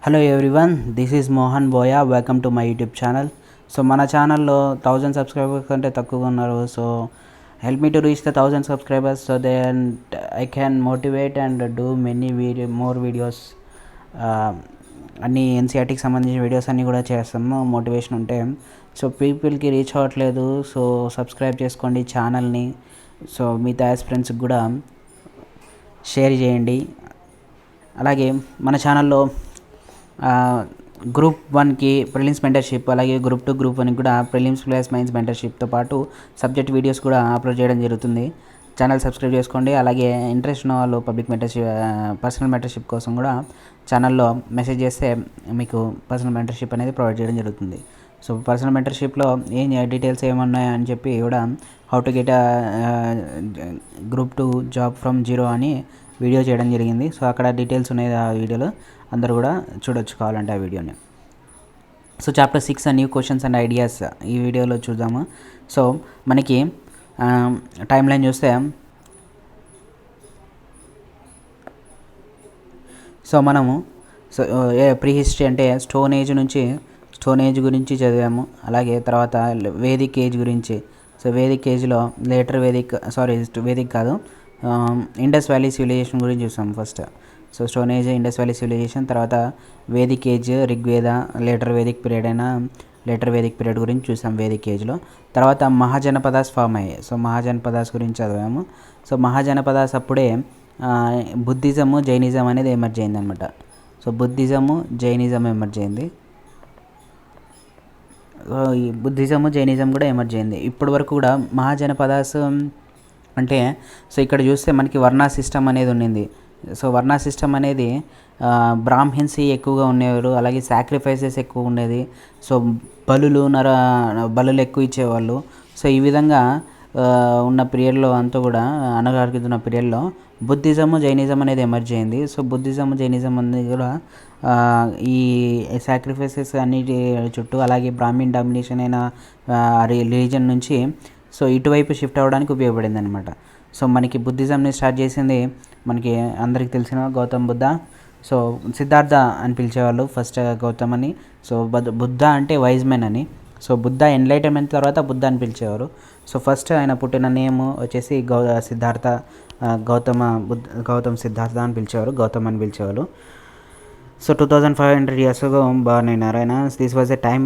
Hello everyone, this is Mohan Boya. Welcome to my YouTube channel. So మన ఛానల్లో 1000 subscribers కంటే తక్కువగా ఉన్నారు. So help me to reach the 1000 subscribers so then I can motivate and do many more videos. అన్ని ఎన్సీఆర్టీకి సంబంధించిన videos అన్నీ కూడా చేస్తాము మోటివేషన్ ఉంటే. సో పీపుల్కి రీచ్ అవ్వట్లేదు, సో సబ్స్క్రైబ్ చేసుకోండి ఛానల్ని. సో మిగతా ఫ్రెండ్స్కి కూడా షేర్ చేయండి. అలాగే మన ఛానల్లో గ్రూప్ 1కి ప్రిలిమ్స్ మెంటర్షిప్, అలాగే గ్రూప్ 2 గ్రూప్ 1కి కూడా ప్రిలిమ్స్ ప్లస్ మెయిన్స్ మెంటర్షిప్తో పాటు సబ్జెక్ట్ వీడియోస్ కూడా అప్లోడ్ చేయడం జరుగుతుంది. ఛానల్ సబ్స్క్రైబ్ చేసుకోండి. అలాగే ఇంట్రెస్ట్ ఉన్న వాళ్ళు పబ్లిక్ మెంటర్షిప్, పర్సనల్ మెంటర్షిప్ కోసం కూడా ఛానల్లో మెసేజ్ చేస్తే మీకు పర్సనల్ మెంటర్షిప్ అనేది ప్రొవైడ్ చేయడం జరుగుతుంది. సో పర్సనల్ మెంటర్షిప్లో ఏం డీటెయిల్స్ ఏమన్నాయని చెప్పి కూడా how to get group 2 job from zero అని వీడియో చేయడం జరిగింది. సో అక్కడ డీటెయిల్స్ ఉన్నాయి ఆ వీడియోలో, అందరూ కూడా చూడొచ్చు కావాలంటే ఆ వీడియోని. So chapter 6 new questions and ideas ఈ వీడియోలో చూద్దాము. సో మనకి టైం లైన్ చూస్తే, సో మనము ప్రీ హిస్టరీ అంటే స్టోన్ ఏజ్ గురించి చదివాము. అలాగే తర్వాత వేదిక్ ఏజ్ గురించి, సో వేదిక్ ఏజ్లో వేదిక్ కాదు, ఇండస్ వ్యాలీ సివిలైజేషన్ గురించి చూసాం first. So stone age, Indus valley civilisation, తర్వాత Vedic age, Rigveda, later Vedic period గురించి చూసాం వేదిక్ ఏజ్లో. తర్వాత మహాజనపదాస్ ఫామ్ అయ్యాయి. సో మహాజనపదాస్ గురించి చదివాము. సో మహాజనపదాస్ అప్పుడే బుద్ధిజము, జైనిజం అనేది ఎమర్జ్ అయింది అనమాట. సో బుద్ధిజము, జైనిజం ఎమర్జ్ అయింది. ఈ బుద్ధిజము, జైనిజం కూడా ఎమర్జ్ అయింది. ఇప్పటి వరకు కూడా మహాజనపదాస్ అంటే, సో ఇక్కడ చూస్తే మనకి వర్ణా సిస్టమ్ అనేది ఉండింది. సో వర్ణా సిస్టమ్ అనేది బ్రాహ్మిన్స్ ఎక్కువగా ఉండేవారు, అలాగే సాక్రిఫైసెస్ ఎక్కువ ఉండేది. సో బలులు ఎక్కువ ఇచ్చేవాళ్ళు. సో ఈ విధంగా ఉన్న పీరియడ్లో అంతా కూడా అనగారిన పీరియడ్లో బుద్ధిజము, జైనిజం అనేది ఎమర్జ్ అయింది. సో బుద్ధిజము, జైనిజం అనేది కూడా ఈ సాక్రిఫైసెస్ అన్నిటి చుట్టూ, అలాగే బ్రాహ్మిన్ డామినేషన్ అయిన రిలీజన్ నుంచి సో ఇటువైపు షిఫ్ట్ అవ్వడానికి ఉపయోగపడింది అనమాట. సో మనకి బుద్ధిజంని స్టార్ట్ చేసింది మనకి అందరికి తెలిసిన గౌతమ్ బుద్ధ. సో సిద్ధార్థ అని పిలిచేవాళ్ళు ఫస్ట్ గౌతమ్ అని. సో బుద్ధ అంటే వైజ్ మెన్ అని. సో బుద్ధ ఎన్లైటన్మెంట్ తర్వాత బుద్ధ అని పిలిచేవారు. సో ఫస్ట్ ఆయన పుట్టిన నేమ్ వచ్చేసి సిద్ధార్థ, గౌతమ్ సిద్ధార్థ అని పిలిచేవారు, గౌతమ్ అని పిలిచేవాళ్ళు. సో 2500 years ago born అయినారు ఆయన. This was a time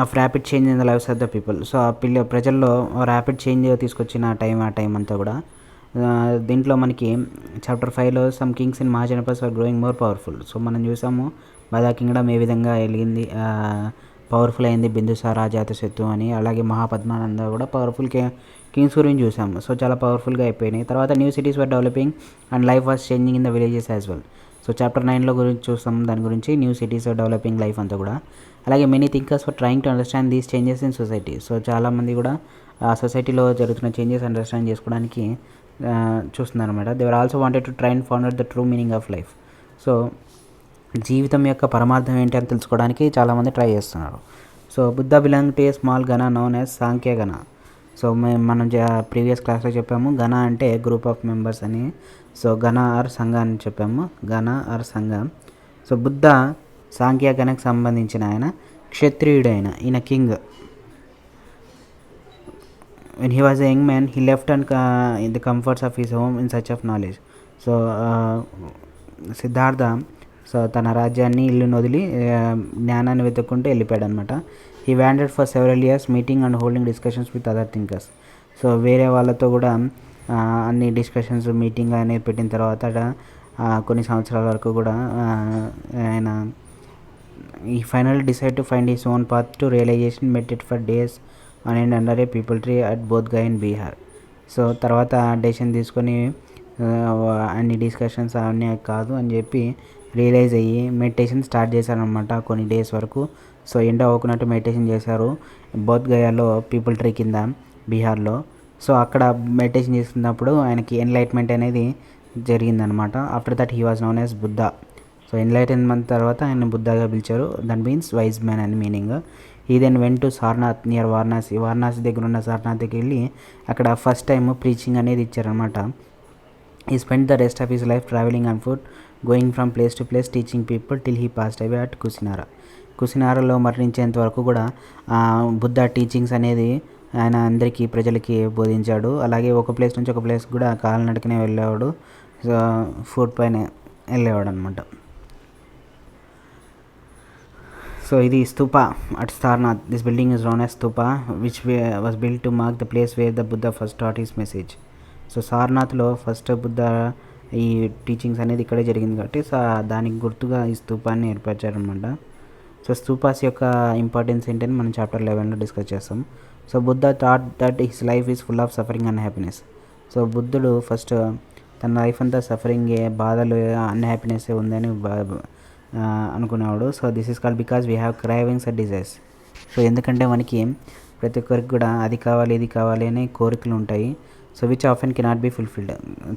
of rapid change in the lives of the people. So ఆ ప్రజల్లో ర్యాపిడ్ చేంజ్ తీసుకొచ్చిన ఆ టైం అంతా కూడా. దీంట్లో మనకి చాప్టర్ 5లో some kings in mahajanapadas are growing more powerful. So మనం చూసాము బదా కింగ్డమ్ ఏ విధంగా వెలిగింది, పవర్ఫుల్ అయింది, బిందుసార, అజాతశత్రు అని. అలాగే మహాపద్మానంద కూడా పవర్ఫుల్ కింగ్స్ గురించి చూసాము. సో చాలా పవర్ఫుల్గా అయిపోయినాయి. తర్వాత new cities were developing and life was changing in the villages as well. So chapter 9లో గురించి చూస్తాం, దాని గురించి న్యూ సిటీస్ డెవలపింగ్ లైఫ్ అంతా కూడా. అలాగే many thinkers for trying to understand these changes in society. So చాలామంది కూడా సొసైటీలో జరుగుతున్న చేంజెస్ అండర్స్టాండ్ చేసుకోవడానికి చూస్తున్నారు అనమాట. They were also wanted to try and found out the true meaning of life. So జీవితం యొక్క పరమార్థం ఏంటి అని తెలుసుకోవడానికి చాలామంది ట్రై చేస్తున్నారు. So Buddha belong to a small Gana known as Sankhya Gana. So మనం ప్రీవియస్ క్లాస్లో చెప్పాము గణ అంటే గ్రూప్ ఆఫ్ మెంబర్స్ అని. సో గణ ఆర్ సంఘ అని చెప్పాము, గణ ఆర్ సంఘ. సో బుద్ధ సాంఖ్య గణకు సంబంధించిన ఆయన, క్షత్రియుడైన ఈయన king. when he was a young man he left and in the comforts of his home in search of knowledge. So Siddhartha so తన రాజ్యాన్ని, ఇల్లుని వదిలి జ్ఞానాన్ని వెతుక్కుంటూ వెళ్ళిపోయాడు అనమాట. He wandered for several years meeting and holding discussions with other thinkers. So వేరే వాళ్ళతో కూడా అన్ని డిస్కషన్స్, మీటింగ్ అనేది పెట్టిన తర్వాత కొన్ని సంవత్సరాల వరకు కూడా ఆయన ఈ final decide to find his own path to realisation, meditate for days on and under a peepal tree at Bodhgaya in Bihar. So తర్వాత డెసిషన్ తీసుకొని అన్ని డిస్కషన్స్ అవన్నీ కాదు అని చెప్పి రియలైజ్ అయ్యి మెడిటేషన్ స్టార్ట్ చేశారనమాట కొన్ని డేస్ వరకు. సో ఎండ అవ్వకున్నట్టు మెడిటేషన్ చేశారు బోధ్గయాలో, పీపుల్ ట్రీ కింద, బీహార్లో. సో అక్కడ మెడిటేషన్ చేస్తున్నప్పుడు ఆయనకి ఎన్లైట్మెంట్ అనేది జరిగిందనమాట. After that he was known as Buddha. So enlightenment తర్వాత ఆయన బుద్ధగా పిలిచారు. దట్ మీన్స్ వైజ్ మ్యాన్ అని meaning. He then went to Sarnath near Varanasi దగ్గర ఉన్న సారనాథ్కి వెళ్ళి అక్కడ ఫస్ట్ టైం ప్రీచింగ్ అనేది ఇచ్చారనమాట. He spent the rest of his life traveling on foot going from place to place teaching people till he passed away at Kusinara. కుసినారాలో మరణించేంత వరకు కూడా బుద్ధ టీచింగ్స్ అనేది ఆయన అందరికీ ప్రజలకి బోధించాడు. అలాగే ఒక ప్లేస్ నుంచి ఒక ప్లేస్ కూడా కాలినడకనే వెళ్ళేవాడు. సో ఫుట్ పైన వెళ్ళేవాడు అనమాట. సో ఇది stupa at Sarnath. This building is known as stupa which was built to mark the place where the Buddha first taught his message. So సారనాథ్లో ఫస్ట్ బుద్ధ ఈ టీచింగ్స్ అనేది ఇక్కడే జరిగింది కాబట్టి సో దానికి గుర్తుగా ఈ స్తూపాన్ని ఏర్పరిచారనమాట. సో స్తూపాస్ యొక్క ఇంపార్టెన్స్ ఏంటని మనం చాప్టర్ 11లో డిస్కస్ చేస్తాం. So Buddha thought that his life is full of suffering and happiness. So బుద్ధుడు ఫస్ట్ తన లైఫ్ అంతా సఫరింగే, బాధలు, అన్హ్యాపీనెస్ ఉందని అనుకునేవాడు. So this is called because we have cravings and desires. So ఎందుకంటే మనకి ప్రతి ఒక్కరికి కూడా అది కావాలి ఇది కావాలి అనే కోరికలు ఉంటాయి. So which often cannot be fulfilled.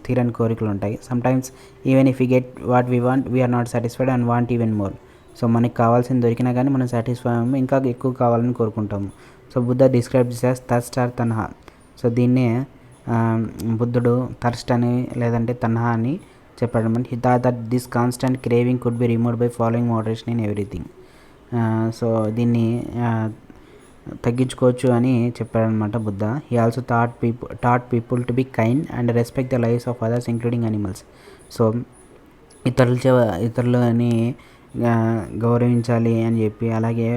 తీరని కోరికలు ఉంటాయి. Sometimes even if you get what we want we are not satisfied and want even more. So మనకి కావాల్సింది దొరికినా కానీ మనం సాటిస్ఫై అవ్వము, ఇంకా ఎక్కువ కావాలని కోరుకుంటాము. So Buddha describe this as thirst or tanha. So దీన్నే బుద్ధుడు థర్స్ట్ అని లేదంటే తన్హా అని చెప్పాడు. He thought that this constant craving could be removed by following moderation in everything. దీన్ని తగ్గించుకోవచ్చు అని చెప్పాడనమాట Buddha. He also taught people to be kind and respect the lives of others including animals. So ఇతరులని గౌరవించాలి అని చెప్పి, అలాగే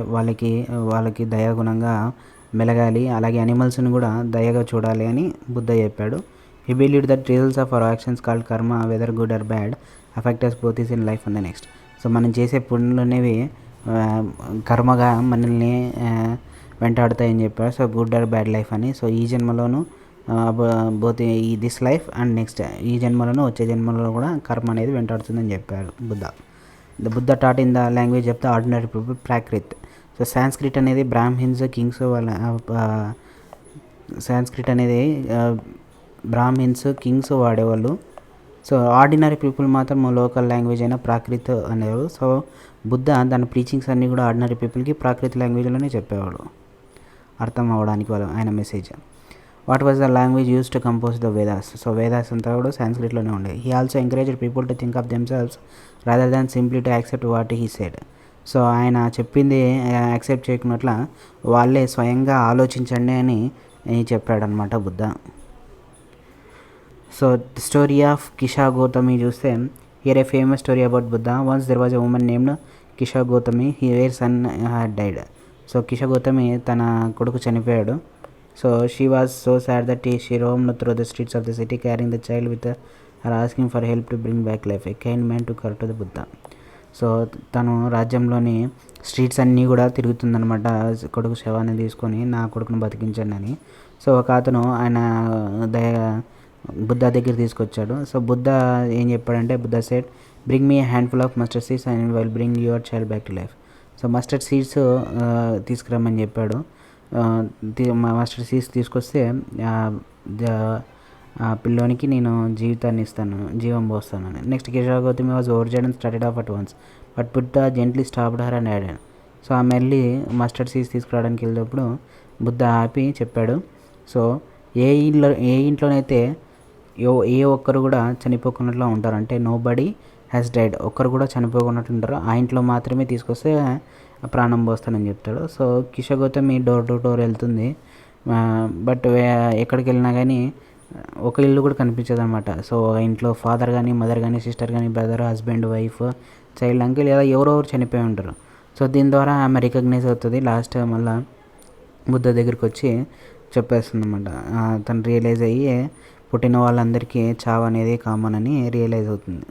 వాళ్ళకి దయాగుణంగా మెలగాలి, అలాగే అనిమల్స్ని కూడా దయగా చూడాలి అని బుద్ధ చెప్పాడు. He believed that results of our actions called karma whether good or bad affect us both is in life and the next. So మనం చేసే పనులు అనేవి కర్మగా మనల్ని వెంటాడుతాయని చెప్పారు. So good or bad life అని. సో ఈ జన్మలోను బోత్ ఈ దిస్ లైఫ్ అండ్ నెక్స్ట్ ఈ జన్మలోను వచ్చే జన్మలో కూడా కర్మ అనేది వెంటాడుతుందని చెప్పారు Buddha. The Buddha taught in the language of the ordinary people ప్రాక్రిత్. So Sanskrit అనేది బ్రాహ్మిన్స్ కింగ్స్ కింగ్స్ వాడేవాళ్ళు. సో ఆర్డినరీ పీపుల్ మాత్రం లోకల్ లాంగ్వేజ్ అయినా ప్రాకృత్ అనేవారు. సో బుద్ధ దాని ప్రీచింగ్స్ అన్నీ కూడా ఆర్డినరీ పీపుల్కి ప్రాకృత్ లాంగ్వేజ్లోనే చెప్పేవాడు అర్థం అవ్వడానికి ఆయన message. What was the language use to compose the Vedas. So Vedas అంతా కూడా సాంస్క్రిట్లోనే ఉండేది. He also encouraged people to think of themselves rather than simply to accept what he said. So ఆయన చెప్పింది యాక్సెప్ట్ చేయకున్నట్ల వాళ్ళే స్వయంగా ఆలోచించండి అని చెప్పాడనమాట Buddha. So the story of Kisha Gautami చూస్తే here a famous story about Buddha. Once there was a woman named Kisha Gautami. Where sun had died. So Kisha Gautami తన కొడుకు చనిపోయాడు. So she was so sad that she roamed through the streets of the city carrying the child with her asking for help to bring back life. A kind man took her to the Buddha. So తను రాజ్యంలోని streets అన్నీ కూడా తిరుగుతుందనమాట కొడుకు శవాన్ని తీసుకొని, నా కొడుకును బతికించండి అని. సో ఒక అతను ఆయన బుద్ధ దగ్గర తీసుకొచ్చాడు. సో బుద్ధ ఏం చెప్పాడంటే Buddha said bring me handful of mustard seeds and will bring your child back to life. So mustard seeds తీసుకురమ్మని చెప్పాడు. మస్టర్డ్ సీడ్స్ తీసుకొస్తే పిల్లోనికి నేను జీవితాన్ని ఇస్తాను, జీవం పోస్తాను. Next Kisha Gautami was overjoyed and started off at once but Buddha gently stopped her and added. So ఆమె వెళ్ళి మస్టర్డ్ సీడ్స్ తీసుకురావడానికి వెళ్ళినప్పుడు బుద్ధ ఆపి చెప్పాడు. సో ఏ ఇంట్లోనైతే ఏ ఒక్కరు కూడా చనిపోకున్నట్లు ఉంటారు, అంటే నో బడీ హ్యాస్ డైడ్, ఒక్కరు కూడా చనిపోకున్నట్లు ఉంటారు, ఆ ఇంట్లో మాత్రమే తీసుకొస్తే ప్రాణం పోస్తానని చెప్తాడు. So Kisha Gautami door to door వెళ్తుంది. బట్ ఎక్కడికి వెళ్ళినా కానీ ఒక ఇల్లు కూడా కనిపించదు అనమాట. సో ఇంట్లో ఫాదర్ కానీ మదర్ కానీ సిస్టర్ కానీ brother husband wife child uncle లేదా ఎవరెవరు చనిపోయి ఉంటారు. సో దీని ద్వారా ఆమె రికగ్నైజ్ అవుతుంది. లాస్ట్ మళ్ళీ బుద్ధ దగ్గరికి వచ్చి చెప్పేస్తుంది అనమాట. తను రియలైజ్ అయ్యి పుట్టిన వాళ్ళందరికీ చావు అనేది కామన్ అని రియలైజ్ అవుతుంది.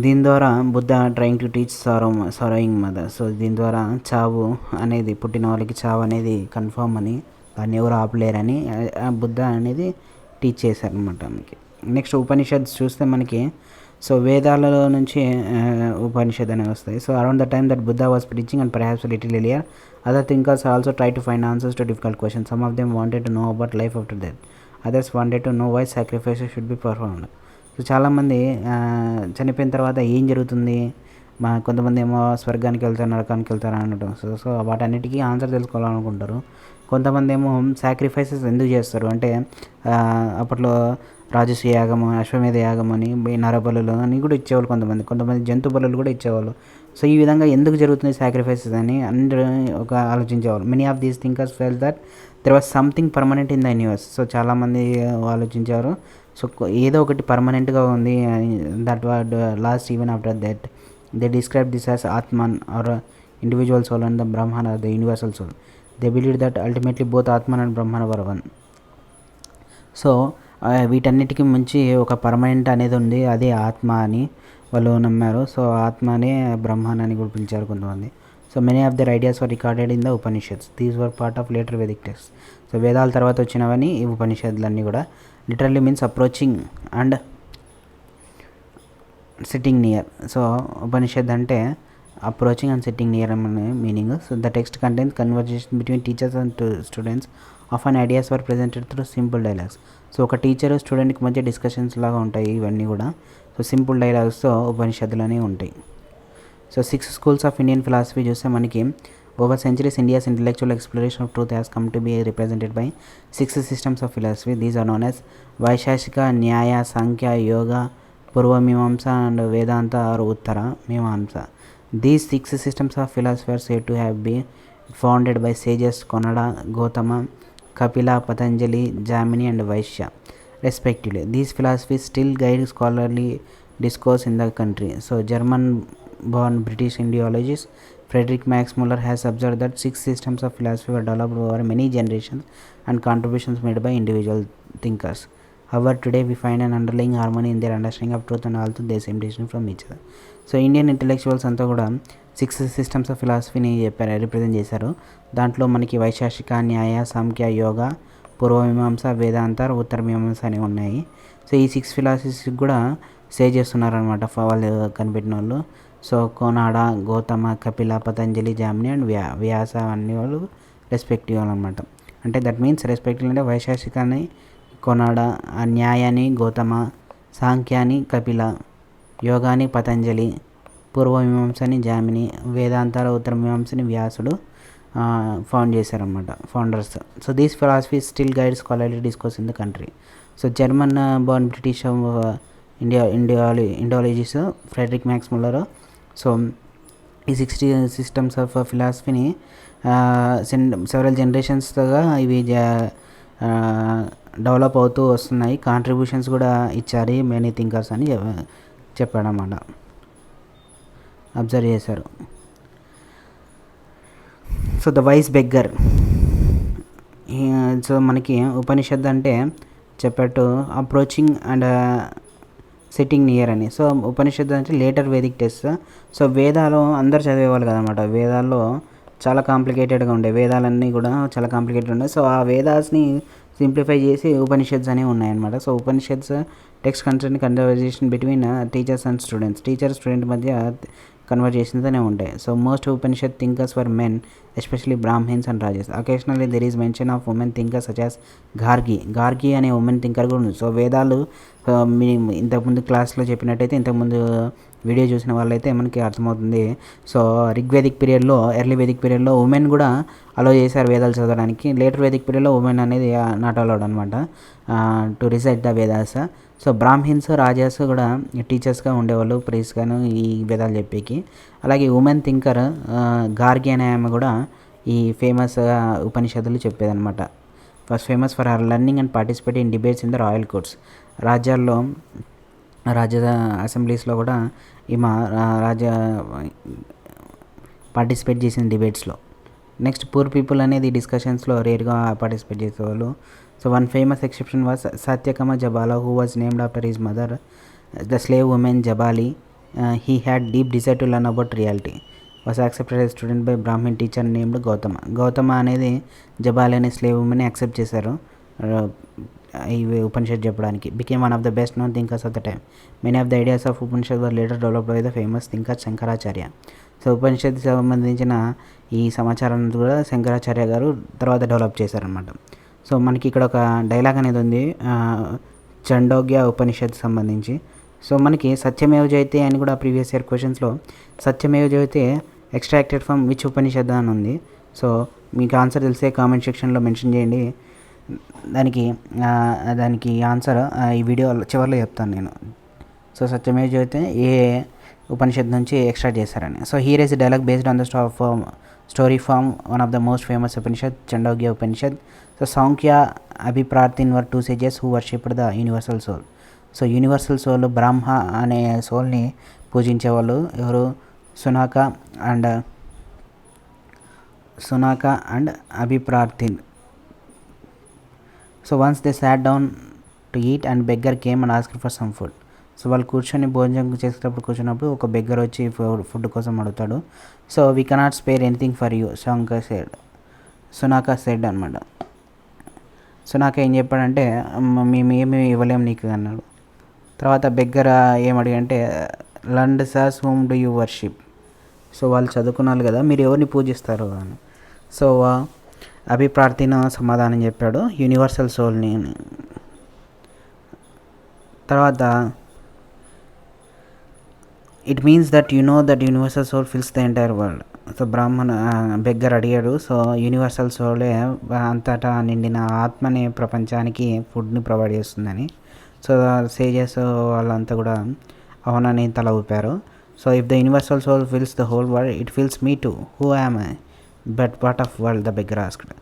దీని ద్వారా Buddha trying to teach sorrowing mother. So దీని ద్వారా చావు అనేది పుట్టిన వాళ్ళకి చావు అనేది కన్ఫర్మ్ అని, దాన్ని ఎవరు ఆపలేరని బుద్ధ అనేది టీచ్ చేశారనమాట మనకి. నెక్స్ట్ ఉపనిషత్స్ చూస్తే మనకి సో వేదాలలో నుంచి ఉపనిషద్ అనేవి వస్తాయి. So around the time that Buddha was preaching and perhaps little earlier other thinkers also try to find answers to difficult questions. Some of them wanted to know about life after death, others wanted to know why sacrifices should be performed. So చాలామంది చనిపోయిన తర్వాత ఏం జరుగుతుంది, కొంతమంది ఏమో స్వర్గానికి వెళ్తారు, నరకానికి వెళ్తారు అనడం. సో వాటన్నిటికీ ఆన్సర్ తెలుసుకోవాలనుకుంటారు. కొంతమంది ఏమో సాక్రిఫైసెస్ ఎందుకు చేస్తారు అంటే అప్పట్లో రాజసూయ యాగము, అశ్వమేధ యాగం అని, నరబలులు అని కూడా ఇచ్చేవాళ్ళు. కొంతమంది జంతు బలులు కూడా ఇచ్చేవాళ్ళు. సో ఈ విధంగా ఎందుకు జరుగుతుంది సాక్రిఫైసెస్ అని అందరూ ఆలోచించేవాళ్ళు. Many of these thinkers felt that there was something permanent in the universe. So చాలామంది ఆలోచించారు, సో ఏదో ఒకటి పర్మనెంట్గా ఉంది, that would last even after that. They describe this as atman or individual soul and the brahman or the universal soul. They believe that ultimately both atman and brahman were one. So వీటన్నిటికీ మించి ఒక permanent అనేది ఉంది, అదే ఆత్మ అని వాళ్ళు నమ్మారు. సో ఆత్మనే బ్రహ్మన్ అని కూడా పిలిచారు కొంతమంది. So many of their ideas were recorded in the Upanishads. These were part of later Vedic text. So వేదాల తర్వాత వచ్చినవని ఈ ఉపనిషత్తులన్నీ కూడా. Literally means approaching and sitting near. So Upanishad అంటే అప్రోచింగ్ అండ్ సిట్టింగ్ నియర్ అనే meaning. So the text contains conversation between teachers and students. Often ideas were presented through simple dialogues. So ఒక teacher స్టూడెంట్కి మధ్య డిస్కషన్స్ లాగా ఉంటాయి ఇవన్నీ కూడా. So simple డైలాగ్స్తో ఉపనిషత్తులు అనేవి ఉంటాయి. So 6 schools of Indian philosophy చూస్తే మనకి over centuries India's intellectual exploration of truth has come to be represented by 6 systems of philosophy. These are known as Vaisheshika, న్యాయ, సాంఖ్య, యోగ, పూర్వమీమాంస and Vedanta are Uttara Mimamsa. These 6 systems of philosophy are said to have been founded by sages Konada, Gautama, Kapila, Patanjali, Jamini and Vaishya respectively. These philosophies still guide scholarly discourse in the country. So German-born British Indiologist Frederick Max Muller has observed that 6 systems of philosophy were developed over many generations and contributions made by individual thinkers. However, today we find an underlying harmony in their understanding of truth and also they seem distant from each other. So Indian intellectuals అంతా కూడా 6 systems of ఫిలాసఫీని చెప్పారు, represent చేశారు. దాంట్లో మనకి వైశేషిక, న్యాయ, సాంఖ్య, యోగ, పూర్వమీమాంస, వేదాంత, ఉత్తర మీమాంస అనేవి ఉన్నాయి. So ఈ 6 philosophies కూడా సే చేస్తున్నారనమాట వాళ్ళు కనిపెట్టిన వాళ్ళు. సో కోనాడ, గౌతమ, కపిల, పతంజలి, జామిని అండ్ వ్యాస అన్ని వాళ్ళు రెస్పెక్టివ్ అనమాట. అంటే దట్ మీన్స్ రెస్పెక్టివ్ అంటే వైశేషికాన్ని కోనాడ, న్యాయాన్ని గౌతమ, సాంఖ్యాన్ని కపిల, యోగాని పతంజలి, పూర్వమీమాంసని జామిని, వేదాంతాల ఉత్తర మీమాంసని వ్యాసుడు ఫౌండ్ చేశారనమాట, founders. So these philosophies still guide scholarly discourse in the country. So German born British Indologist Friedrich Max Muller so ఈ 60 systems ఆఫ్ ఫిలాసఫీని సెవెరల్ జనరేషన్స్గా ఇవి డెవలప్ అవుతూ వస్తున్నాయి. కాంట్రిబ్యూషన్స్ కూడా ఇచ్చారు మెనీ థింకర్స్ అని చెప్పాడన్నమాట, అబ్జర్వ్ చేశారు. So the wise beggar. So మనకి ఉపనిషత్తు అంటే చెప్పట్టు అప్రోచింగ్ అండ్ సిట్టింగ్ నియర్ అని. సో ఉపనిషత్తు అంటే లేటర్ వేదిక్ టెక్స్ట్. సో వేదాలు అందరు చదివేవాళ్ళు కదనమాట. వేదాల్లో చాలా కాంప్లికేటెడ్గా ఉండే, వేదాలన్నీ కూడా చాలా కాంప్లికేటెడ్ ఉన్నాయి. సో ఆ వేదాస్ని సింప్లిఫై చేసి ఉపనిషత్స్ అనేవి ఉన్నాయన్నమాట. So Upanishads text content conversation between teachers and students, teacher student మధ్య కన్వర్జేషన్స్ అనేవి ఉంటాయి. So most Upanishad thinkers were men, especially Brahmins and Rajas. Occasionally there is mention of women thinkers such as Gargi అనే women thinker కూడా ఉంది. So వేదాలు ఇంతకుముందు క్లాస్లో చెప్పినట్టయితే, ఇంతకుముందు వీడియో చూసిన వాళ్ళైతే మనకి అర్థమవుతుంది. సో రిగ్వేదిక్ పీరియడ్లో, ఎర్లీ వేదిక్ పీరియడ్లో ఉమెన్ కూడా అలో చేశారు వేదాలు చదవడానికి. లేటర్ వేదిక్ పీరియడ్లో ఉమెన్ అనేది నాట్ అలౌడ్ అనమాట to recite the Vedas. So Brahmins, rajas కూడా టీచర్స్గా ఉండేవాళ్ళు, ప్రీస్గాను ఈ వేదాలు చెప్పేకి. అలాగే ఉమెన్ థింకర్ గార్గి అనే ఆమె కూడా ఈ ఫేమస్ ఉపనిషత్తులు చెప్పేదన్నమాట. First famous for her learning and participate in debates in the royal courts. రాజ్యాల్లో, రాజ్య అసెంబ్లీస్లో కూడా ఈమె పార్టిసిపేట్ చేసిన డిబేట్స్లో. నెక్స్ట్ పూర్ పీపుల్ అనేది డిస్కషన్స్లో రేర్గా పార్టిసిపేట్ చేసేవాళ్ళు. So one famous exception was Satyakama Jabala, who was named after his mother the slave woman Jabali. He had deep desire to learn about reality. Was accepted as student by Brahmin teacher named Gautama అనేది జబాలి అనే slave women accept చేశారు ఈ ఉపనిషత్ చెప్పడానికి. Became one of the best known thinkers of the time. Many of the ideas of Upanishad were later developed by the famous thinker Shankaracharya. So ఉపనిషత్తుకి సంబంధించిన ఈ సమాచారాన్ని కూడా శంకరాచార్య గారు తర్వాత డెవలప్ చేశారనమాట. సో మనకి ఇక్కడ ఒక డైలాగ్ అనేది ఉంది చండోగ్య ఉపనిషత్తు సంబంధించి. సో మనకి సత్యమేవ జయతే అని కూడా ప్రీవియస్ ఇయర్ క్వశ్చన్స్లో Satyameva Jayate extracted from which Upanishad అని ఉంది. సో మీకు ఆన్సర్ తెలిసే కామెంట్ సెక్షన్లో మెన్షన్ చేయండి. దానికి ఆన్సర్ ఈ వీడియో చివరిలో చెప్తాను నేను. సో సత్యమేవ జయతే ఏ ఉపనిషత్ నుంచి ఎక్స్ట్రాక్ట్ చేశారని. So here is dialogue based on the story from one of the most famous Upanishad Chandogya Upanishad. So సాంఖ్య Abhipratarin were 2 sages who worshipped the universal soul. So universal soul Brahma అనే సోల్ని పూజించేవాళ్ళు ఎవరు? Sunaka and Abhipratarin. So once they sat down to eat and beggar came and asked for some food. So వాళ్ళు కూర్చొని భోజనం చేసేటప్పుడు కూర్చున్నప్పుడు ఒక బెగ్గర్ వచ్చి ఫుడ్ కోసం అడుగుతాడు. So we cannot spare anything for you Sunaka said అనమాట. సునాక ఏం చెప్పాడంటే మేము ఏమి ఇవ్వలేము నీకు అన్నాడు. తర్వాత బెగ్గర ఏమడిగంటే లండ్ సాస్ whom do you worship. So వాళ్ళు చదువుకున్నారు కదా, మీరు ఎవరిని పూజిస్తారు అని. సో అభిప్రార్థిన సమాధానం చెప్పాడు, యూనివర్సల్ సోల్ని. తర్వాత it means that you know that universal soul fills the entire world. So beggar అడిగాడు. సో యూనివర్సల్ సోలే అంతటా నిండిన ఆత్మని ప్రపంచానికి ఫుడ్ని ప్రొవైడ్ చేస్తుందని. సో సేజెస్ వాళ్ళంతా కూడా అవునని తల ఊపారు. So if the universal soul fills the whole world it fills me too who am I but part of world the beggar asked.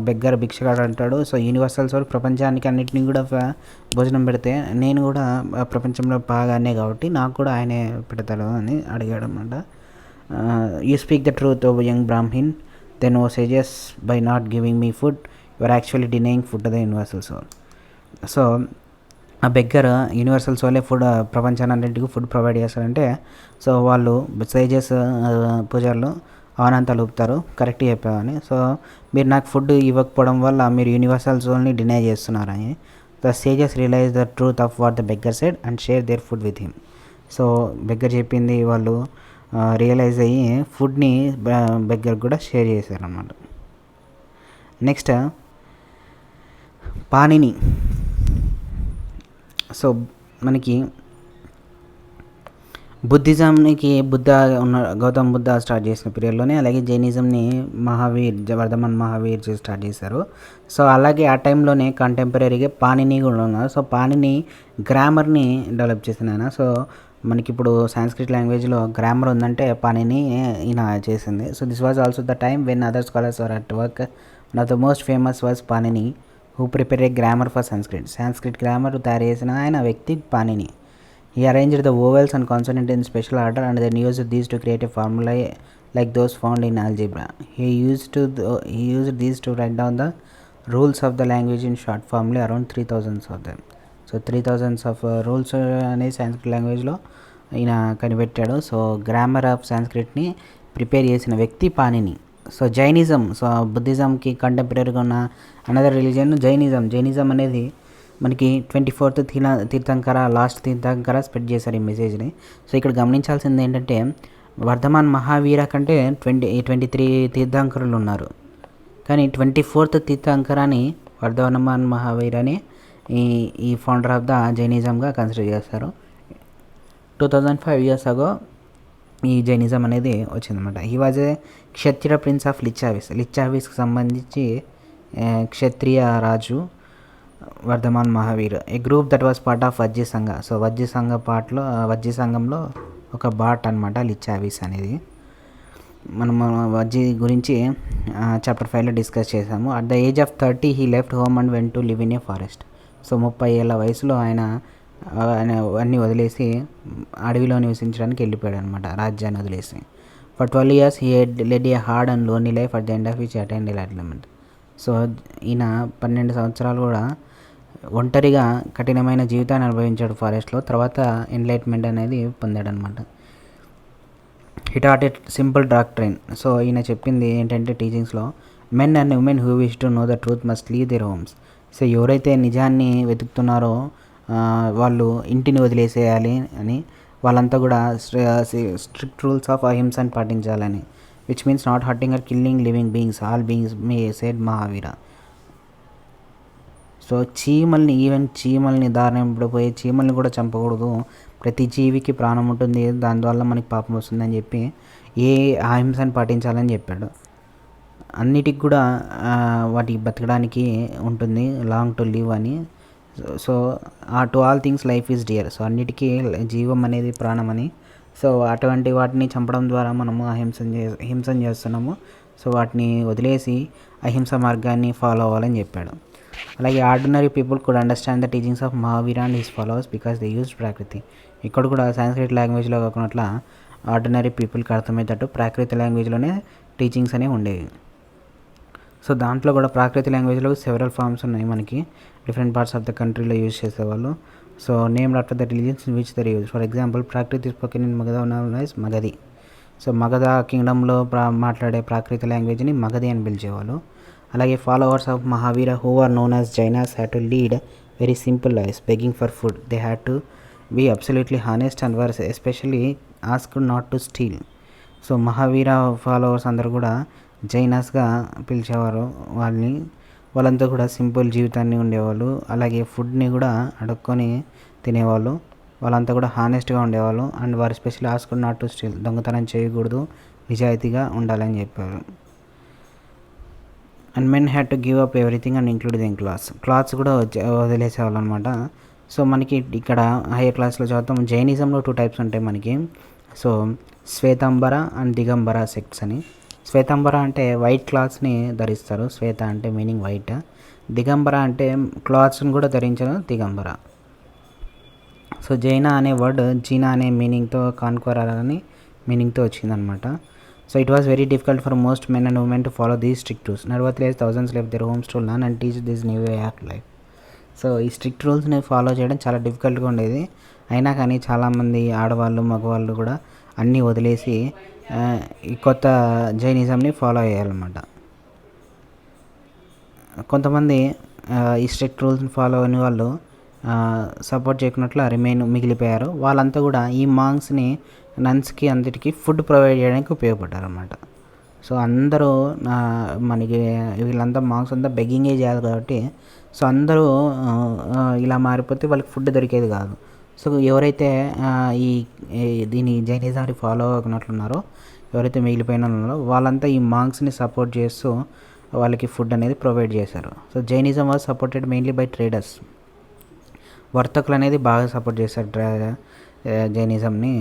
Beggar భిక్షగాడు అంటాడు, సో యూనివర్సల్ సోల్ ప్రపంచానికి అన్నింటినీ కూడా భోజనం పెడితే నేను కూడా ప్రపంచంలో బాగానే కాబట్టి నాకు కూడా ఆయనే పెడతాడు అని అడిగాడు అనమాట. You speak the truth O young brahmin then O sages by not giving me food you are actually denying food the universal soul. So ఆ బెగ్గర్ యూనివర్సల్ సోలే ప్రపంచాన్నింటికి ఫుడ్ ప్రొవైడ్ చేస్తారంటే, సో వాళ్ళు సేజెస్ పూజారులు అవునంతలు ఊపుతారు, కరెక్ట్ చెప్పావని. సో మీరు నాకు food ఇవ్వకపోవడం వల్ల మీరు యూనివర్సల్ సోల్ని డినై చేస్తున్నారని. The sages realize the truth of what the beggar said and share their food with him. So beggar చెప్పింది వాళ్ళు రియలైజ్ అయ్యి ఫుడ్ని బెగ్గర్ కూడా షేర్ చేశారన్నమాట. నెక్స్ట్ పాణిని. సో మనకి బుద్ధిజంకి గౌతమ్ బుద్ధ స్టార్ట్ చేసిన పీరియడ్లోనే, అలాగే జైనిజంని వర్ధమాన్ మహావీర్ స్టార్ట్ చేశారు. సో అలాగే ఆ టైంలోనే కంటెంపరీగా పాణిని కూడా ఉన్నారు. సో పాణిని గ్రామర్ని డెవలప్ చేసిన ఆయన. సో మనకి ఇప్పుడు సాంస్క్రిట్ లాంగ్వేజ్లో గ్రామర్ ఉందంటే పాణిని ఈయన చేసింది. So this was also the time when other scholars are at work. One of the most famous was Panini who prepare a grammar for Sanskrit grammar తయారు చేసిన ఆయన వ్యక్తి Panini. He arranged the vowels and consonants in special order and then used these to create a formula like those found in algebra. He used these to write down the rules of the language in short formula, around 3000 of them. So 3000 of rules అనేది Sanskrit లాంగ్వేజ్లో ఈయన కనిపెట్టాడు. So grammar of సాంస్క్రిట్ని prepare చేసిన వ్యక్తి Panini. So Jainism, so బుద్ధిజంకి కంటెంపరీగా ఉన్న another religion Jainism అనేది మనకి 24th Tirthankara last Tirthankara spread చేశారు ఈ మెసేజ్ని. సో ఇక్కడ గమనించాల్సింది ఏంటంటే వర్ధమాన్ మహావీర కంటే 23 తీర్థంకరులు ఉన్నారు, కానీ 24th తీర్థంకరాన్ని వర్ధమాన్ మహావీరని ఈ ఫౌండర్ ఆఫ్ ద జైనిజంగా కన్సిడర్ చేస్తారు. 2005 years ago ఈ జైనిజం అనేది వచ్చిందన్నమాట. He was a Kshatriya prince of లిచ్చావిస్కి సంబంధించి క్షత్రియ రాజు Vardhaman Mahavir. A group that was part of Vajji sangha. So Vajji సంఘంలో ఒక బాట్ అనమాట లిచ్చావిస్ అనేది. మనం వజ్జీ గురించి చాప్టర్ 5లో డిస్కస్ చేసాము. At the age of 30 he left home and went to live in a forest. So 30 ఏళ్ళ వయసులో ఆయన అన్నీ వదిలేసి అడవిలో నివసించడానికి వెళ్ళిపోయాడు అనమాట, రాజ్యాన్ని వదిలేసి. For 12 years he lead A hard and lonely life at the end of which attend enlightenment. So ఈయన 12 సంవత్సరాలు కూడా ఒంటరిగా కఠినమైన జీవితాన్ని అనుభవించాడు ఫారెస్ట్లో. తర్వాత ఎన్లైట్మెంట్ అనేది పొందాడు అనమాట. He taught a simple doctrine. So ఈయన చెప్పింది ఏంటంటే టీచింగ్స్లో, men and women who wish to know the truth must leave their homes. So ఎవరైతే నిజాన్ని వెతుకుతున్నారో వాళ్ళు ఇంటిని వదిలేసేయాలి అని, వాళ్ళంతా కూడా స్ట్రిక్ట్ రూల్స్ ఆఫ్ అహింసని పాటించాలని, which means not hurting or killing living beings, all beings may said Mahavira. So చీమల్ని దారిన పోయే చీమల్ని కూడా చంపకూడదు, ప్రతి జీవికి ప్రాణం ఉంటుంది, దానివల్ల మనకి పాపం వస్తుందని చెప్పి ఏ అహింసను పాటించాలని చెప్పాడు. అన్నిటికి కూడా వాటికి బతకడానికి ఉంటుంది, లాంగ్ టు లివ్ అని. So to all things life is dear. So అన్నిటికీ జీవం అనేది ప్రాణం అని. సో అటువంటి వాటిని చంపడం ద్వారా మనము హింసను చేస్తున్నాము. సో వాటిని వదిలేసి అహింస మార్గాన్ని ఫాలో అవ్వాలని చెప్పాడు. అలాగే ordinary people could understand the teachings of Mahavira and his followers because they use Prakrit. ఇక్కడ కూడా సాంస్క్రిట్ లాంగ్వేజ్లో కాకుండా ఆర్డినరీ పీపుల్కి అర్థమయ్యేటట్టు ప్రాకృత లాంగ్వేజ్లోనే టీచింగ్స్ అనేవి ఉండేవి. సో దాంట్లో కూడా ప్రాకృతి లాంగ్వేజ్లో సెవెరల్ ఫార్మ్స్ ఉన్నాయి మనకి, డిఫరెంట్ పార్ట్స్ ఆఫ్ ద కంట్రీలో యూజ్ చేసేవాళ్ళు. So name after the religions in which there use. For example Prakrit spoken in Magadha known as Magadhi. So Magadha కింగ్డమ్లో మాట్లాడే ప్రాకృత లాంగ్వేజ్ని మగధి అని పిలిచేవాళ్ళు. అలాగే followers of Mahavira who are known as Jainas had to lead very simple lives, begging for food. They had to be absolutely honest and were especially asked not to steal. So Mahavir followers అందరూ కూడా జైనాస్గా పిలిచేవారు వాళ్ళంతా కూడా సింపుల్ జీవితాన్ని ఉండేవాళ్ళు. అలాగే ఫుడ్ని కూడా అడుక్కొని తినేవాళ్ళు. వాళ్ళంతా కూడా హానెస్ట్గా ఉండేవాళ్ళు. అండ్ వారు specially asked not to steel, దొంగతనం చేయకూడదు, నిజాయితీగా ఉండాలని చెప్పారు. And men had to give up everything and including clothes కూడా వదిలేసేవాళ్ళు అనమాట. సో మనకి ఇక్కడ హైయర్ క్లాస్లో చదువుతాం. జైనిజంలో 2 టైప్స్ ఉంటాయి మనకి. So Shvetambara and Digambara sects అని. శ్వేతాంబర అంటే వైట్ క్లాత్స్ని ధరిస్తారు, శ్వేత అంటే మీనింగ్ వైట్. దిగంబర అంటే క్లాత్స్ని కూడా ధరించడం దిగంబర. సో జైనా అనే వర్డ్ జీనా అనే మీనింగ్తో, కాన్క్వరర్ అని మీనింగ్తో వచ్చిందనమాట. So it was very difficult for most men and women to follow these strict rules. Nevertheless thousands left their homes to learn and teach this new way of life. So ఈ strict రూల్స్ని follow చేయడం చాలా డిఫికల్ట్గా ఉండేది. అయినా కానీ చాలామంది ఆడవాళ్ళు మగవాళ్ళు కూడా అన్నీ వదిలేసి ఈ కొత్త జైనిజంని ఫాలో అయ్యారన్నమాట. కొంతమంది ఈ స్ట్రిక్ట్ రూల్స్ని ఫాలో అయిన వాళ్ళు సపోర్ట్ చేయకున్నట్లు మిగిలిపోయారు. వాళ్ళంతా కూడా ఈ మాంగ్స్ని, నన్స్కి అందరికీ ఫుడ్ ప్రొవైడ్ చేయడానికి ఉపయోగపడ్డారన్నమాట. సో అందరూ మనకి వీళ్ళంతా మాంగ్స్ అంతా బెగ్గింగే చేయాలి కాబట్టి, సో అందరూ ఇలా మారిపోతే వాళ్ళకి ఫుడ్ దొరికేది కాదు. సో ఎవరైతే దీని జైనిజాన్ని ఫాలో అవుతున్నట్లున్నారో, ఎవరైతే మిగిలిపోయిన ఉన్నారో వాళ్ళంతా ఈ మాంగ్స్ని సపోర్ట్ చేస్తూ వాళ్ళకి ఫుడ్ అనేది ప్రొవైడ్ చేశారు. So Jainism was supported mainly by traders. వర్తకులు అనేది బాగా సపోర్ట్ చేశారు జైనిజంని.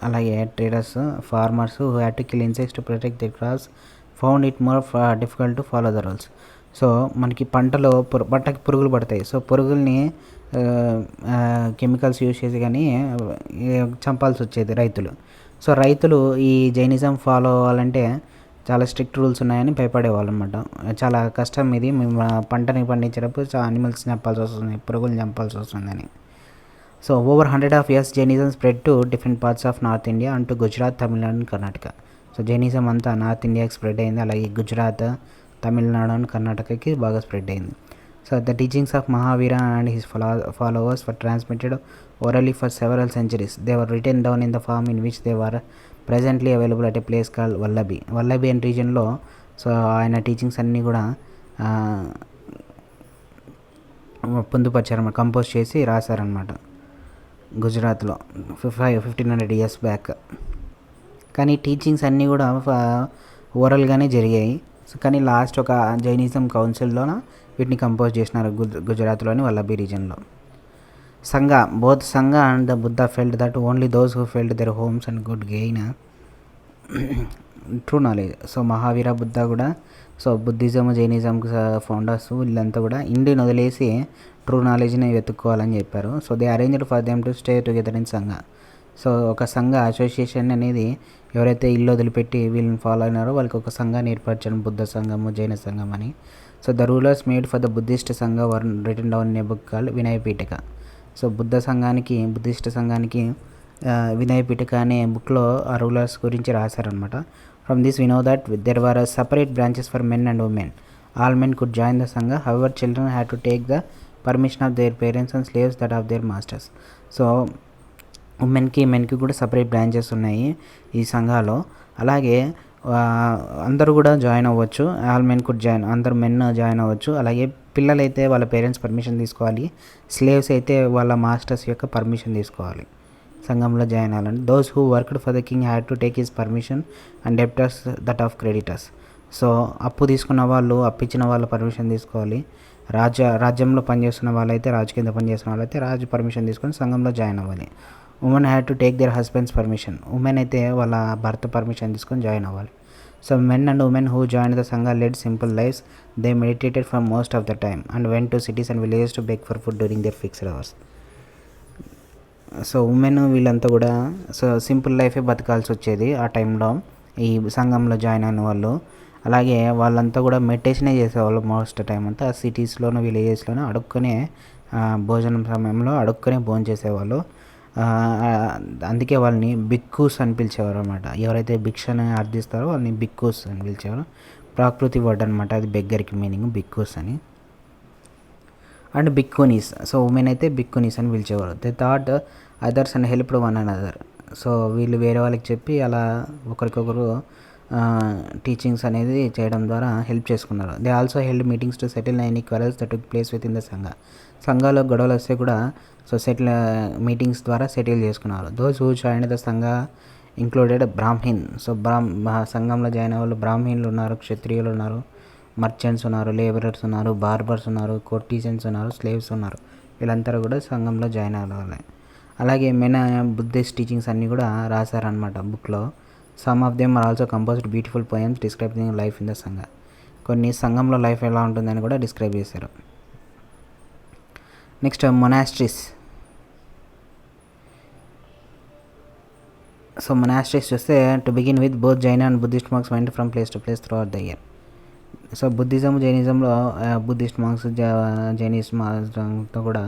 అలాగే traders, farmers who had to kill insects to protect the crops found it more difficult to follow the rules. So మనకి పంటకి పురుగులు పడతాయి. సో పురుగుల్ని కెమికల్స్ యూజ్ చేసి కానీ చంపాల్సి వచ్చేది రైతులు. సో రైతులు ఈ జైనిజం ఫాలో అవ్వాలంటే చాలా స్ట్రిక్ట్ రూల్స్ ఉన్నాయని భయపడేవాళ్ళు అనమాట. చాలా కష్టం ఇది, మేము పంటని పండించేటప్పుడు చాలా అనిమల్స్ చంపాల్సి వస్తుంది, పురుగులు చంపాల్సి వస్తుందని. So over 100 years Jainism spread to different parts of north India and to Gujarat, Tamil Nadu and Karnataka. So Jainism అంతా నార్త్ ఇండియాకి స్ప్రెడ్ అయింది. అలాగే గుజరాత్, తమిళనాడు అండ్ కర్ణాటకకి బాగా స్ప్రెడ్ అయింది. So the teachings of Mahavira and his followers were transmitted orally for several centuries. They were written down in the form in which they were presently available at a place called Vallabhi అనే రీజన్లో. So ఆయన teachings అన్నీ కూడా పొందుపరిచారన్నమాట, compose చేసి రాశారనమాట గుజరాత్లో 1500 years back. కానీ teachings అన్నీ కూడా ఓరల్గానే జరిగాయి. సో కానీ లాస్ట్ ఒక జైనిజం కౌన్సిల్లోన వీటిని కంపోజ్ చేసినారు గుజరాత్లోని వల్లభి రీజన్లో. బోత్ సంఘ and the Buddha felt that only those who felt there homes and good gain true knowledge. So Mahavir Buddha కూడా, సో బుద్ధిజం జైనిజంకి ఫౌండర్స్ వీళ్ళంతా కూడా ఇండియన్ వదిలేసి ట్రూ నాలెడ్జ్ని వెతుక్కోవాలని చెప్పారు. So they arranged for them to stay together in సంఘ. So ఒక సంఘ association అనేది ఎవరైతే ఇల్లు వదిలిపెట్టి వీళ్ళని ఫాలో అయినారో వాళ్ళకి ఒక సంఘాన్ని ఏర్పరచడం, బుద్ధ సంఘము, జైన సంఘం అని. So the rulers made for the Buddhist sangha were written down in a book called Vinaya Pitaka. So Buddhist సంఘానికి వినయ పీఠిక అనే బుక్లో ఆ రూలర్స్ గురించి రాశారనమాట. From this we know that there were separate branches for men and women. All men could join the sangha, however children had to take the permission of their parents and slaves that of their masters. So మెన్కి కూడా separate branches ఉన్నాయి ఈ సంఘాలో. అలాగే అందరూ కూడా join అవ్వచ్చు. All men could join, అందరూ men join అవ్వచ్చు. అలాగే పిల్లలైతే వాళ్ళ పేరెంట్స్ పర్మిషన్ తీసుకోవాలి, స్లేవ్స్ అయితే వాళ్ళ మాస్టర్స్ యొక్క పర్మిషన్ తీసుకోవాలి. సంఘంలో జాయిన్ అవ్వాలని. Those who worked for the king had to take his permission and డెప్టర్స్ that of creditors. So అప్పు తీసుకున్న వాళ్ళు, అప్పిచ్చిన వాళ్ళు పర్మిషన్ తీసుకోవాలి. రాజ్యంలో పనిచేస్తున్న వాళ్ళైతే, రాజు కింద పనిచేస్తున్న వాళ్ళైతే రాజు పర్మిషన్ తీసుకొని సంఘంలో జాయిన్ అవ్వాలి. Women had to take their husbands permission. ఉమెన్ అయితే వాళ్ళ భర్త పర్మిషన్ తీసుకొని జాయిన్ అవ్వాలి. So men and women who join the sangha led simple lifes. They meditated for most of the time and went to cities and villages to beg for food during their fixed hours. So women వీళ్ళంతా కూడా so simple లైఫే బతకాల్సి వచ్చేది ఆ టైంలో, ఈ సంఘంలో join అయిన వాళ్ళు. అలాగే వాళ్ళంతా కూడా మెడిటేషనే చేసేవాళ్ళు మోస్ట్ టైం అంతా. సిటీస్లోనూ విలేజెస్లోనూ అడుక్కునే భోజనం సమయంలో అడుక్కునే భోజనం చేసేవాళ్ళు. అందుకే వాళ్ళని బిక్కూస్ అని పిలిచేవారు అనమాట. ఎవరైతే భిక్షని అర్థిస్తారో వాళ్ళని బిక్కూస్ అని పిలిచేవారు. ప్రాకృతి వర్డ్ అనమాట, అది బెగ్గర్కి మీనింగ్ బిక్కూస్ అని. అండ్ బిక్కునీస్, సో ఉమెన్ అయితే బిక్కునీస్ అని పిలిచేవారు. They thought others and helped one and other. So వీళ్ళు వేరే వాళ్ళకి చెప్పి అలా ఒకరికొకరు టీచింగ్స్ అనేది చేయడం ద్వారా హెల్ప్ చేసుకున్నారు. They also held meetings to settle any quarrels that took place within the sangha. సంఘాలో గొడవలు వస్తే కూడా సో మీటింగ్స్ ద్వారా సెటిల్ చేసుకున్నారు. Those who join the sangha included Brahmin. So సంఘంలో జాయిన్ అయ్యే వాళ్ళు బ్రాహ్మణులు ఉన్నారు, క్షత్రియులు ఉన్నారు, మర్చెంట్స్ ఉన్నారు, లేబరర్స్ ఉన్నారు, బార్బర్స్ ఉన్నారు, కోర్టీజన్స్ ఉన్నారు, స్లేవ్స్ ఉన్నారు. వీళ్ళంతా కూడా సంఘంలో జాయిన్ అవ్వాలి. అలాగే మెన్ బుద్ధిస్ట్ టీచింగ్స్ అన్నీ కూడా రాశారనమాట బుక్లో. Some of them are also composed beautiful poems describing life in the sangha. కొన్ని సంఘంలో లైఫ్ ఎలా ఉంటుందని కూడా డిస్క్రైబ్ చేశారు. Next monasteries. సో మొనాస్ట్రీస్ చూస్తే to begin with both Jain and Buddhist monks went from place to place throughout the year. So Buddhism జైనిజంలో Buddhist monks Jainist మాంక్స్తో కూడా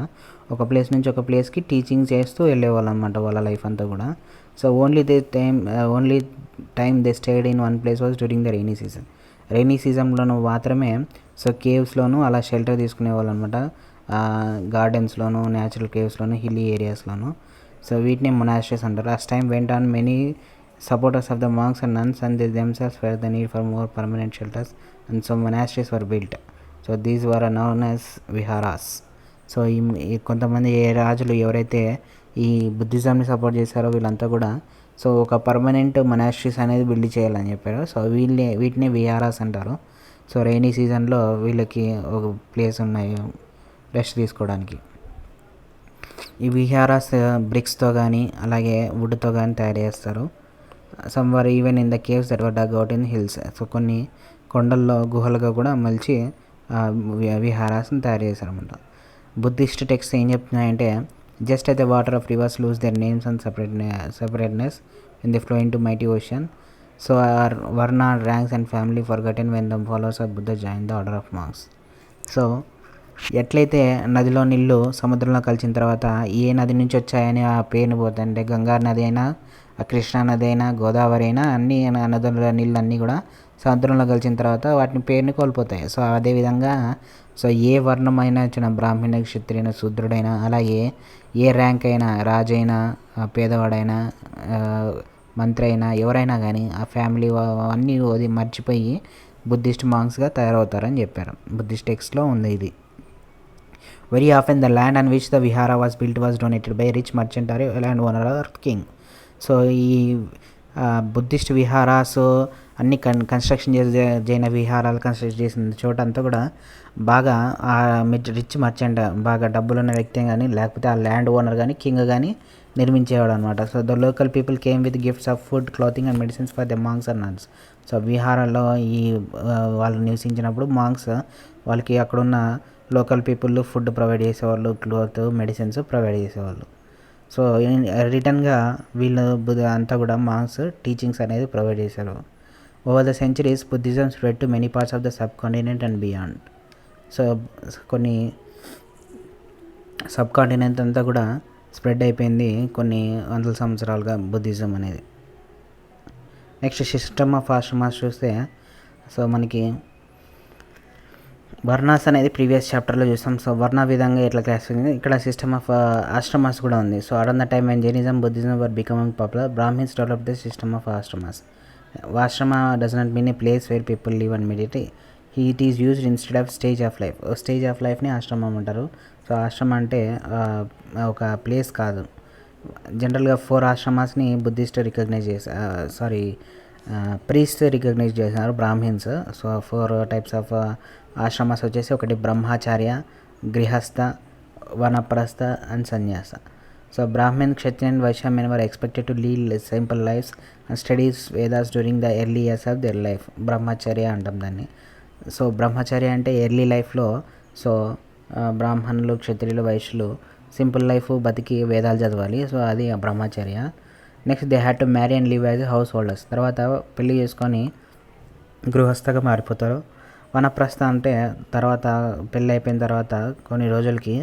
ఒక ప్లేస్ నుంచి ఒక ప్లేస్కి టీచింగ్ చేస్తూ వెళ్ళేవాళ్ళు అనమాట వాళ్ళ లైఫ్ అంతా కూడా. So only time they stayed in one place was during the rainy season. Rainy సీజన్లోనూ మాత్రమే సో కేవ్స్లోనూ అలా షెల్టర్ తీసుకునేవాళ్ళు అనమాట. గార్డెన్స్లోను, న్యాచురల్ కేవ్స్లోను, హిల్లీ ఏరియాస్లోను. సో వీటిని మొనాస్ట్రీస్ అంటారు. As time went on many supporters of the monks and nuns and they themselves felt the need for more permanent shelters and so monasteries were built. So these were known as viharas. So ఈ కొంతమంది రాజులు ఎవరైతే ఈ బుద్ధిజంని support చేశారో వీళ్ళంతా కూడా so ఒక permanent monasteries అనేది బిల్డ్ చేయాలని చెప్పారు. సో వీటిని విహారాస్ అంటారు. సో రైనీ సీజన్లో వీళ్ళకి ఒక ప్లేస్ ఉన్నాయి రెస్ట్ తీసుకోవడానికి. ఈ విహారాస్ బ్రిక్స్తో కానీ అలాగే వుడ్తో కానీ తయారు చేస్తారు. Some were even in the caves that were dug out in hills. So కొన్ని కొండల్లో గుహలుగా కూడా మలిచి విహారాస్ని తయారు చేశారనమాట. బుద్ధిస్ట్ టెక్స్ట్ ఏం చెప్తున్నాయంటే జస్ట్ అయితే water of rivers lose their names and separateness in the flow into mighty ocean. So are varna ranks and family forgotten when the followers of Buddha join the order of monks. So ఎట్లయితే నదిలో నీళ్ళు సముద్రంలో కలిసిన తర్వాత ఏ నది నుంచి వచ్చాయని ఆ పేరుని పోతాయి. అంటే గంగా నది అయినా, కృష్ణా నది అయినా, గోదావరి అయినా అన్ని నదుల నీళ్ళు అన్నీ కూడా సముద్రంలో కలిసిన తర్వాత వాటిని పేరుని కోల్పోతాయి. సో అదేవిధంగా సో ఏ వర్ణమైనా వచ్చిన బ్రాహ్మణ, క్షత్రియున, శూద్రుడైనా అలాగే ఏ ర్యాంక్ అయినా, రాజైనా, పేదవాడైనా, మంత్రి అయినా ఎవరైనా కానీ ఆ ఫ్యామిలీ అన్నీ మర్చిపోయి బుద్ధిస్ట్ మాంక్స్గా తయారవుతారని చెప్పారు. బుద్ధిస్ట్ టెక్స్ట్లో ఉంది ఇది. Very often the land on which the vihara was built was donated by a rich merchant or a landowner or king. So ఈ బుద్ధిస్ట్ విహారాస్ అన్ని కన్స్ట్రక్షన్ చేసిన విహారాలు కన్స్ట్రక్ట్ చేసిన చోట అంతా కూడా బాగా రిచ్ మర్చెంట్, బాగా డబ్బులున్న వ్యక్తి కానీ లేకపోతే ఆ ల్యాండ్ ఓనర్ కానీ కింగ్ కానీ నిర్మించేవాడు అనమాట. So the local people came with gifts of food, clothing and medicines for the monks and nuns. So విహారాల్లో ఈ వాళ్ళు నివసించినప్పుడు మాంక్స్ వాళ్ళకి అక్కడున్న లోకల్ పీపుల్ ఫుడ్ ప్రొవైడ్ చేసేవాళ్ళు, క్లోత్, మెడిసిన్స్ ప్రొవైడ్ చేసేవాళ్ళు. సో రిటర్న్గా వీళ్ళు అంతా కూడా మాంక్స్ టీచింగ్స్ అనేది ప్రొవైడ్ చేశారు. Over the centuries Buddhism spread to many parts of the subcontinent and beyond. So కొన్ని సబ్ కాంటినెంట్ అంతా కూడా స్ప్రెడ్ అయిపోయింది కొన్ని వందల సంవత్సరాలుగా బుద్ధిజం అనేది. నెక్స్ట్ సిస్టమ్ ఆఫ్ ఆశ్రమాస్ చూస్తే సో మనకి వర్ణాస్ అనేది ప్రీవియస్ చాప్టర్లో చూస్తాం. సో వర్ణ విధంగా ఎట్లా క్లాస్ ఇక్కడ సిస్టమ్ ఆఫ్ ఆశ్రమాస్ కూడా ఉంది. So around the time when Jainism, Buddhism were becoming popular, Brahmins develop the system of ashramas. Ashrama does not mean a place where people live and meditate. It is used instead of stage of life. Stage of లైఫ్ని ఆశ్రమం అంటారు. So ఆశ్రమం అంటే ఒక place కాదు, జనరల్గా 4 ఆశ్రమాస్ని Buddhist recognize చేశారు, ప్రీస్ట్ రికగ్నైజ్ చేశారు Brahmins. So 4 types of ashramas వచ్చేసి ఒకటి brahmacharya, grihastha, vanaprastha and sannyasa. So Brahman, Kshatriya and Vaishya men were expected to lead simple lives and studies Vedas during the early years of their life. బ్రహ్మచర్య అంటాం దాన్ని. సో బ్రహ్మచర్య అంటే ఎర్లీ లైఫ్లో, సో బ్రాహ్మణులు, క్షత్రియులు, వైశ్యులు సింపుల్ లైఫ్ బతికి వేదాలు చదవాలి. సో అది బ్రహ్మచర్య. Next they had to marry and live as house holders. తర్వాత పెళ్లి చేసుకొని గృహస్థగా మారిపోతారు. వనప్రస్థ అంటే తర్వాత పెళ్ళి అయిపోయిన తర్వాత కొన్ని రోజులకి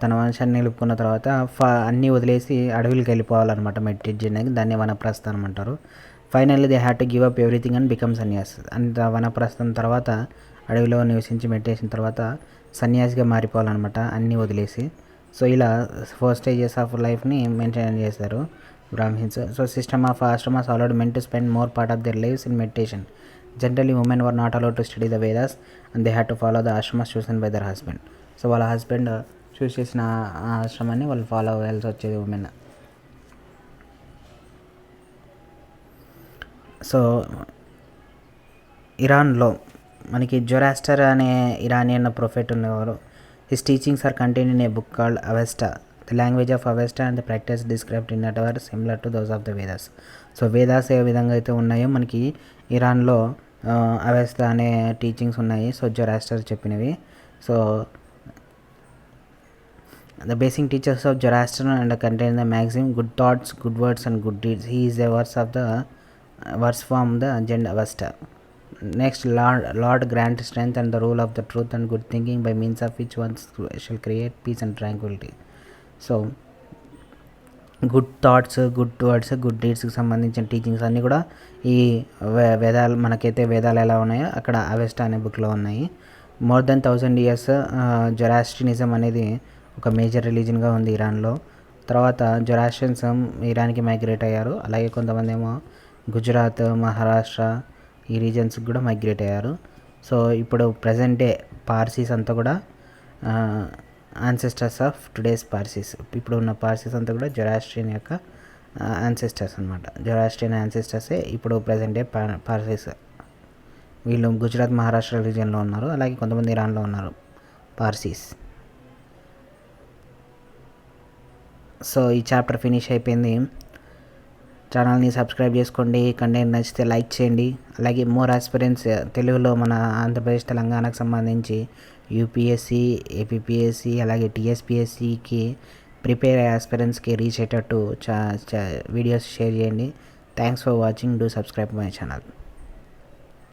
తన వంశాన్ని నిలుపుకున్న తర్వాత అన్నీ వదిలేసి అడవులకి వెళ్ళిపోవాలన్నమాట మెడిటేట్ చేయడానికి. దాన్ని వనప్రస్థం అంటారు. Finally they had to give up everything and become sanyas. అంత వనప్రస్థం తర్వాత అడవిలో నివసించి మెడిటేషన్ తర్వాత సన్యాసిగా మారిపోవాలన్నమాట అన్నీ వదిలేసి. సో ఇలా 4 స్టేజెస్ ఆఫ్ లైఫ్ని మెయింటైన్ చేశారు Brahmins. So system of ashramas allowed men to spend more part of their lives in meditation. Generally, women were not allowed to study the Vedas and they had to follow the ashramas chosen by their husband. So వాళ్ళ husband చూస్ చేసిన ఆశ్రమాన్ని వాళ్ళు follow అవ్వాల్సి వచ్చేది women. So ఇరాన్లో మనకి Zoroaster అనే Iranian prophet ఉన్నవారు. His teachings are contained in a book called Avesta. The language of Avesta and the practice described in that are similar to those of the Vedas. So Vedas ఏ విధంగా అయితే ఉన్నాయో మనకి ఇరాన్లో అవెస్టా అనే టీచింగ్స్ ఉన్నాయి. సో జొరాస్టర్ చెప్పినవి. So the basic teachers of Zoroaster and contain the maxim good thoughts, good words and good deeds. He is a verse from the Agenda Avesta. Next, Lord grant strength and the rule of the truth and good thinking by means of which one shall create peace and tranquility. So good thoughts, good words, good డీడ్స్కి సంబంధించిన teachings అన్నీ కూడా ఈ వేదాలు మనకైతే వేదాలు ఎలా ఉన్నాయో అక్కడ అవెస్టా అనే బుక్లో ఉన్నాయి. మోర్ దెన్ 1000 years జొరాస్ట్రియనిజం అనేది ఒక మేజర్ రిలీజన్గా ఉంది ఇరాన్లో. తర్వాత జొరాస్ట్రియన్స్ ఇరాన్కి మైగ్రేట్ అయ్యారు. అలాగే కొంతమంది ఏమో గుజరాత్, మహారాష్ట్ర ఈ రీజన్స్కి కూడా మైగ్రేట్ అయ్యారు. సో ఇప్పుడు ప్రజెంట్ డే పార్సీస్ అంతా కూడా యాన్సెస్టర్స్ ఆఫ్ టుడేస్ పార్సీస్. ఇప్పుడు ఉన్న పార్సీస్ అంతా కూడా జొరాస్ట్రియన్ యొక్క యాన్సెస్టర్స్ అనమాట. జొరాస్ట్రియన్ యాన్సెస్టర్సే ఇప్పుడు ప్రజెంట్ డే పార్సీస్. వీళ్ళు గుజరాత్, మహారాష్ట్ర రీజియన్లో ఉన్నారు. అలాగే కొంతమంది ఇరాన్లో ఉన్నారు పార్సీస్. సో ఈ చాప్టర్ ఫినిష్ అయిపోయింది. ఛానల్ని సబ్స్క్రైబ్ చేసుకోండి. కంటెంట్ నచ్చితే లైక్ చేయండి. అలాగే మోర్ ఆస్పిరెంట్స్ తెలుగులో మన ఆంధ్రప్రదేశ్, తెలంగాణకు సంబంధించి యూపీఎస్సీ, ఏపీపీఎస్సీ అలాగే టీఎస్పీఎస్సీకి ప్రిపేర్ అయ్యే ఆస్పిరెంట్స్కి రీచ్ అయ్యేటట్టు వీడియోస్ షేర్ చేయండి. Thanks for watching. Do subscribe my channel.